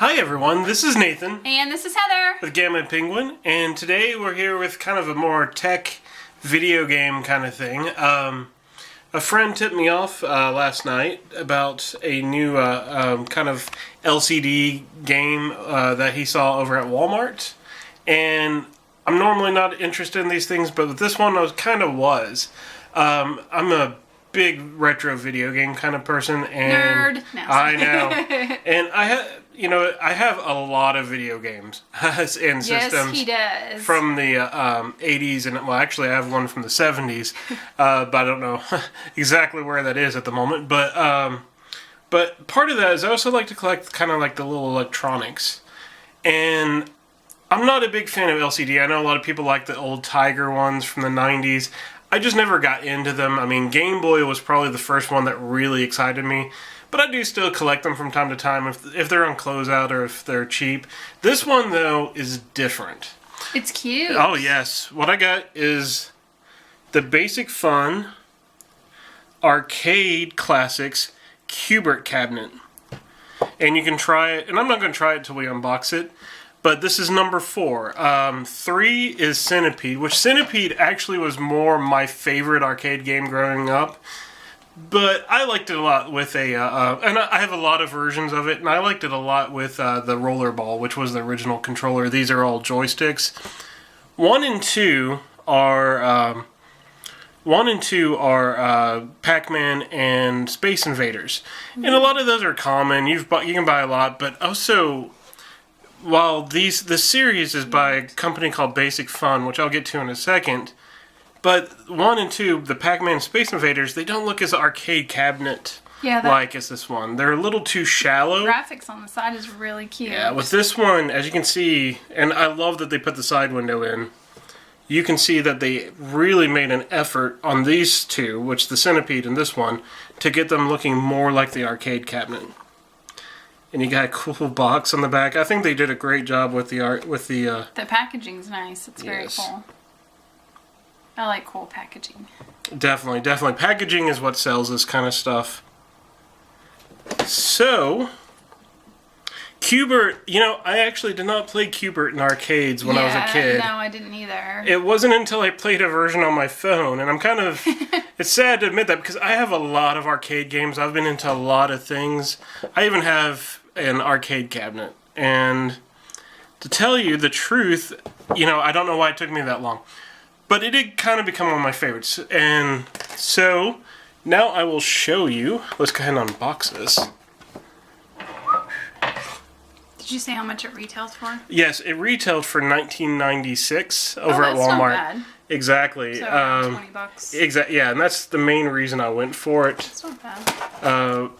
Hi everyone, this is Nathan. And this is Heather. With Gamma Penguin, and today we're here with kind of a more tech video game kind of thing. A friend tipped me off last night about a new kind of LCD game that he saw over at Walmart. And I'm normally not interested in these things, but with this one I kind of was. I'm a big retro video game kind of person, and nerd. No. I know, and I have a lot of video games and systems. Yes, he does. From the 80s, and well, actually, I have one from the 70s, but I don't know exactly where that is at the moment. But part of that is I also like to collect kind of like the little electronics, and I'm not a big fan of LCD. I know a lot of people like the old Tiger ones from the 90s. I just never got into them. I mean, Game Boy was probably the first one that really excited me. But I do still collect them from time to time if they're on closeout or if they're cheap. This one, though, is different. It's cute. Oh, yes. What I got is the Basic Fun Arcade Classics Q*bert cabinet. And you can try it, and I'm not going to try it until we unbox it. But this is number 4. 3 is Centipede, which Centipede actually was more my favorite arcade game growing up. But I liked it a lot with and I have a lot of versions of it, and I liked it a lot with the rollerball, which was the original controller. These are all joysticks. 1 and 2 are Pac-Man and Space Invaders, and a lot of those are common. You can buy a lot, but also, while this series is by a company called Basic Fun, which I'll get to in a second. But 1 and 2, the Pac-Man Space Invaders, they don't look as arcade cabinet like as this one. They're a little too shallow. Graphics on the side is really cute. Yeah, with this one, as you can see, and I love that they put the side window in, you can see that they really made an effort on these two, which the Centipede and this one, to get them looking more like the arcade cabinet. And you got a cool box on the back. I think they did a great job with the art, with the... The packaging's nice. It's very cool. I like cool packaging. Definitely. Packaging is what sells this kind of stuff. So, Q*bert, I actually did not play Q*bert in arcades when I was a kid. No, I didn't either. It wasn't until I played a version on my phone, and I'm kind of... It's sad to admit that, because I have a lot of arcade games. I've been into a lot of things. I even have an arcade cabinet. And to tell you the truth, I don't know why it took me that long. But it did kind of become one of my favorites. And so, now I will show you. Let's go ahead and unbox this. Did you say how much it retails for? Yes, it retailed for $19.96 over at Walmart. Not bad. Exactly. So around $20. Yeah, and that's the main reason I went for it. It's not bad.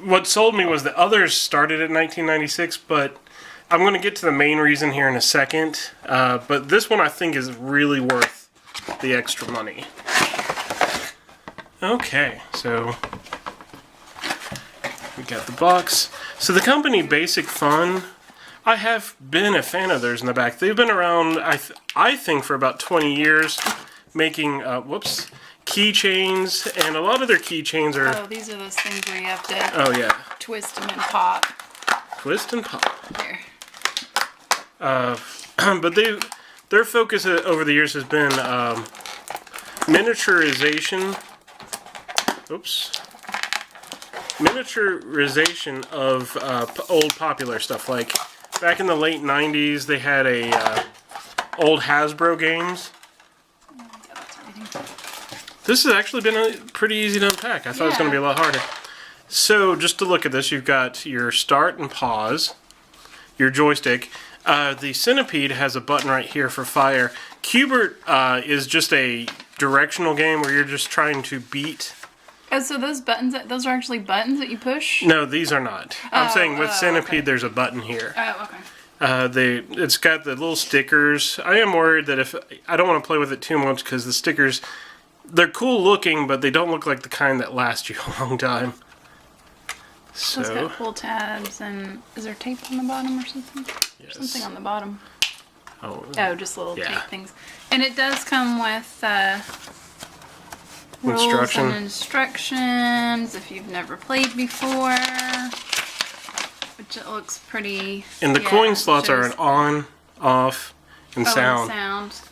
What sold me was the others started at $19.96, but I'm going to get to the main reason here in a second. But this one I think is really worth the extra money. Okay, so we got the box. So the company Basic Fun, I have been a fan of theirs in the back. They've been around, I think, for about 20 years, making, keychains, and a lot of their keychains are... Oh, these are those things where you have to twist them and pop. Twist and pop. There. But their focus over the years has been miniaturization. Miniaturization of old popular stuff. Like back in the late '90s, they had old Hasbro games. This has actually been pretty easy to unpack. I thought it was going to be a lot harder. So just to look at this, you've got your start and pause, your joystick. The Centipede has a button right here for fire. Q*bert is just a directional game where you're just trying to beat... Oh, so those are actually buttons that you push? No, these are not. I'm saying with Centipede there's a button here. Oh, okay. It's got the little stickers. I am worried that I don't want to play with it too much because the stickers, they're cool looking, but they don't look like the kind that last you a long time. So it's got cool tabs, and is there tape on the bottom or something? Yes. There's something on the bottom. Oh, just little tape things. And it does come with rules and instructions if you've never played before. It looks pretty. And the coin slots are an on, off, and sound.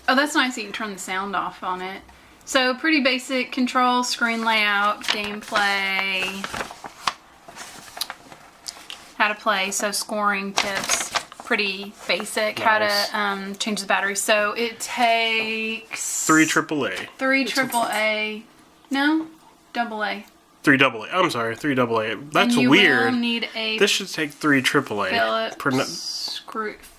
Oh, that's nice that you can turn the sound off on it. So pretty basic control, screen layout, gameplay, how to play, so scoring tips, pretty basic. Nice. How to change the battery. So it takes 3 AAA. 3 AAA. No, AA. 3 AA. I'm sorry, 3 AA. That's and you weird. Will need a this should take 3 AAA.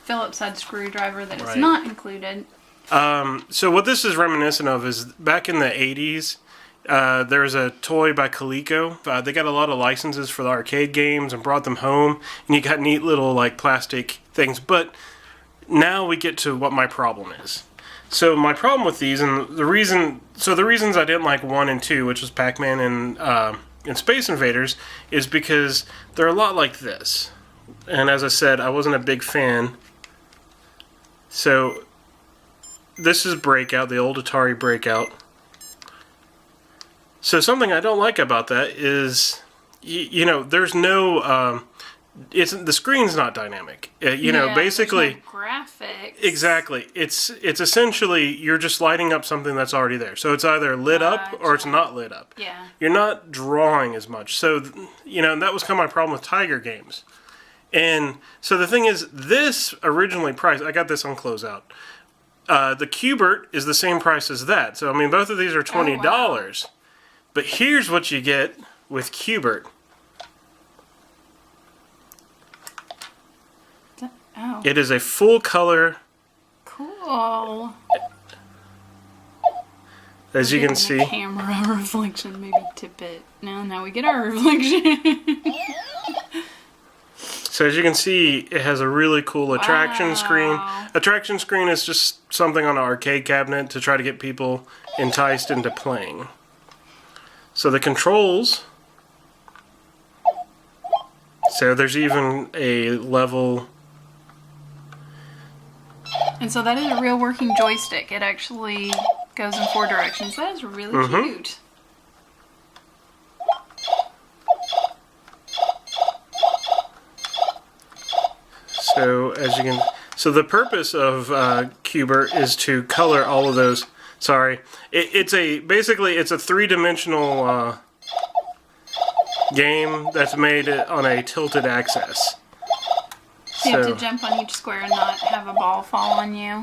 Phillips head screwdriver that is not included. So what this is reminiscent of is back in the 80s, there was a toy by Coleco. They got a lot of licenses for the arcade games and brought them home, and you got neat little like plastic things. But now we get to what my problem is. So my problem with these, and the reasons I didn't like 1 and 2, which was Pac-Man and Space Invaders, is because they're a lot like this. And as I said, I wasn't a big fan. So this is Breakout, the old Atari Breakout. So something I don't like about that is, you know, there's no, the screen's not dynamic. Basically, there's no graphics. Exactly. It's essentially you're just lighting up something that's already there. So it's either lit up or it's not lit up. Yeah. You're not drawing as much. So that was kind of my problem with Tiger games. And so the thing is, this originally priced, I got this on closeout. The Q*bert is the same price as that. So, I mean, both of these are $20. Oh, wow. But here's what you get with Q*bert. Oh. It is a full color. Cool. As you can see. Camera reflection, maybe tip it. Now we get our reflection. So as you can see, it has a really cool attraction screen. Attraction screen is just something on an arcade cabinet to try to get people enticed into playing. So the controls. So there's even a level. And so that is a real working joystick. It actually goes in 4 directions. That is really cute. So as you can, the purpose of Q*bert is to color all of those. Sorry, it's a 3-dimensional game that's made on a tilted axis. So you have to jump on each square and not have a ball fall on you.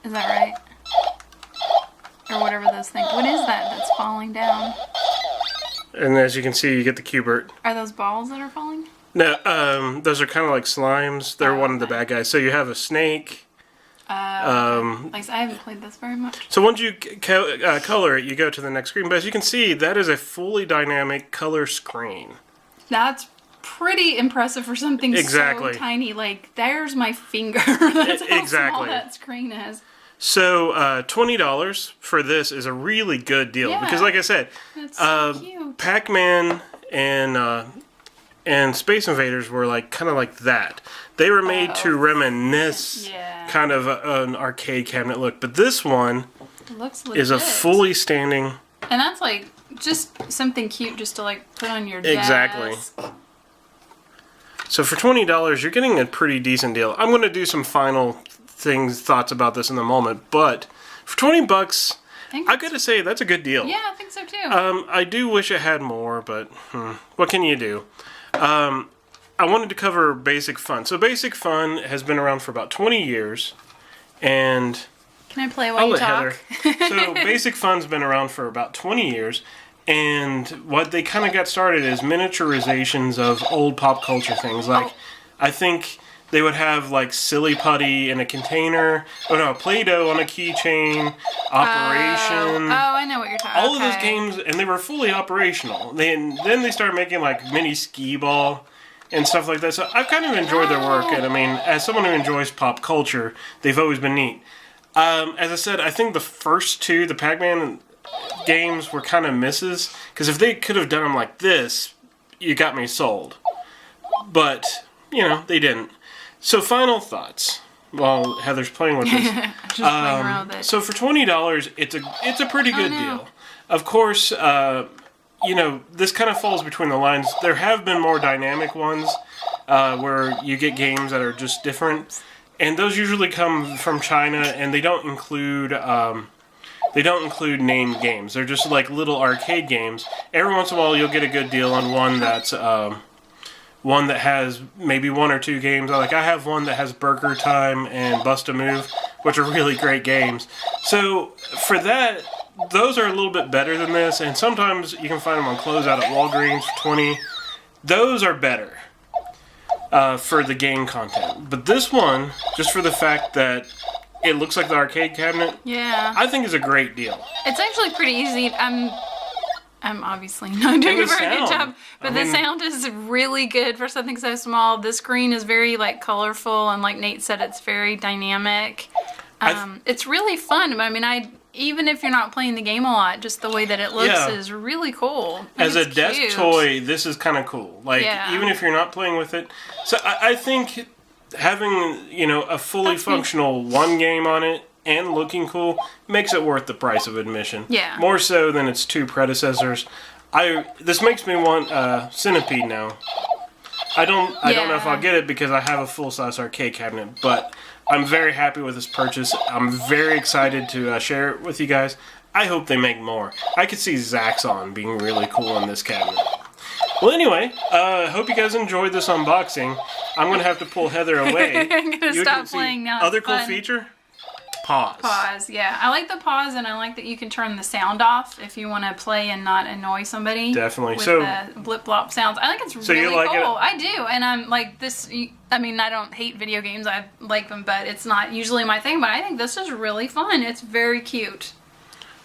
Is that right? Or whatever those things. What is that that's falling down? And as you can see, you get the Q*bert. Are those balls that are falling? No, those are kind of like slimes. They're one of the bad guys. So you have a snake. Like I haven't played this very much. So once you color it, you go to the next screen. But as you can see, that is a fully dynamic color screen. That's pretty impressive for something so tiny. Like, there's my finger. That's how small that screen is. So $20 for this is a really good deal because, like I said, so cute. Pac-Man and Space Invaders were like kind of like that. They were made to reminisce kind of an arcade cabinet look, but this one is a fully standing. And that's like just something cute just to like put on your desk. Exactly. So for $20, you're getting a pretty decent deal. I'm going to do some final thoughts about this in a moment, but for $20, I've got to say that's a good deal. Yeah, I think so too. I do wish it had more, but what can you do? I wanted to cover Basic Fun. So Basic Fun has been around for about 20 years, and can I play while you talk? So Basic Fun's been around for about 20 years, and what they kind of got started is miniaturizations of old pop culture things. Like, I think they would have like Silly Putty in a container, Play-Doh on a keychain, Operation. I know what you're talking about. All of those games, and they were fully operational. Then they started making like mini skee-ball and stuff like that. So I've kind of enjoyed their work, and I mean, as someone who enjoys pop culture, they've always been neat. As I said, I think the first two, the Pac-Man games, were kind of misses, because if they could have done them like this, you got me sold. But, they didn't. So final thoughts while Heather's playing with this. Just playing around with it. So for $20, it's a pretty good deal. Of course, this kind of falls between the lines. There have been more dynamic ones where you get games that are just different, and those usually come from China, and they don't include named games. They're just like little arcade games. Every once in a while, you'll get a good deal on one that's one that has maybe 1 or 2 games. I have one that has Burger Time and Bust a Move, which are really great games. So for that, those are a little bit better than this, and sometimes you can find them on closeout at Walgreens for 20. Those are better for the game content. But this one, just for the fact that it looks like the arcade cabinet, I think is a great deal. It's actually pretty easy. I'm obviously not doing a very good job, but the sound is really good for something so small. The screen is very colorful, and like Nate said, it's very dynamic. It's really fun. But even if you're not playing the game a lot, just the way that it looks is really cool. As a desk toy, this is kind of cool. Even if you're not playing with it. So I think having, a fully functional one game on it and looking cool makes it worth the price of admission. Yeah. More so than its 2 predecessors. This makes me want Centipede now. I don't know if I'll get it because I have a full-size arcade cabinet, but I'm very happy with this purchase. I'm very excited to share it with you guys. I hope they make more. I could see Zaxxon being really cool in this cabinet. Well, anyway, hope you guys enjoyed this unboxing. I'm going to have to pull Heather away. I'm going to stop playing now. Other cool feature? Pause. Pause, yeah. I like the pause, and I like that you can turn the sound off if you want to play and not annoy somebody. Definitely. With the blip-blop sounds. I think it's really cool. I do, and I'm like this. I don't hate video games. I like them, but it's not usually my thing. But I think this is really fun. It's very cute.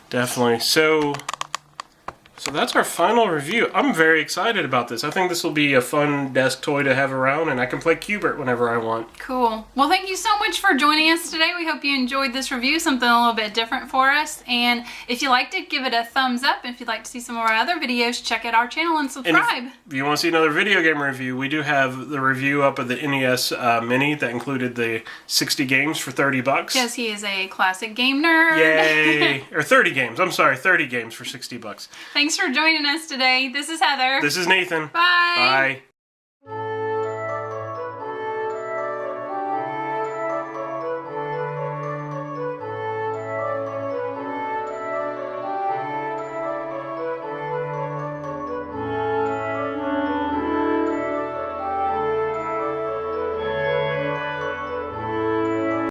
Definitely. So that's our final review. I'm very excited about this. I think this will be a fun desk toy to have around, and I can play Q*bert whenever I want. Cool. Well, thank you so much for joining us today. We hope you enjoyed this review, something a little bit different for us. And if you liked it, give it a thumbs up. If you'd like to see some of our other videos, check out our channel and subscribe. And if you want to see another video game review, we do have the review up of the NES Mini that included the 60 games for $30. Because he is a classic game nerd. Yay! Or 30 games. I'm sorry, 30 games for $60. Thanks for joining us today. This is Heather. This is Nathan. Bye. Bye.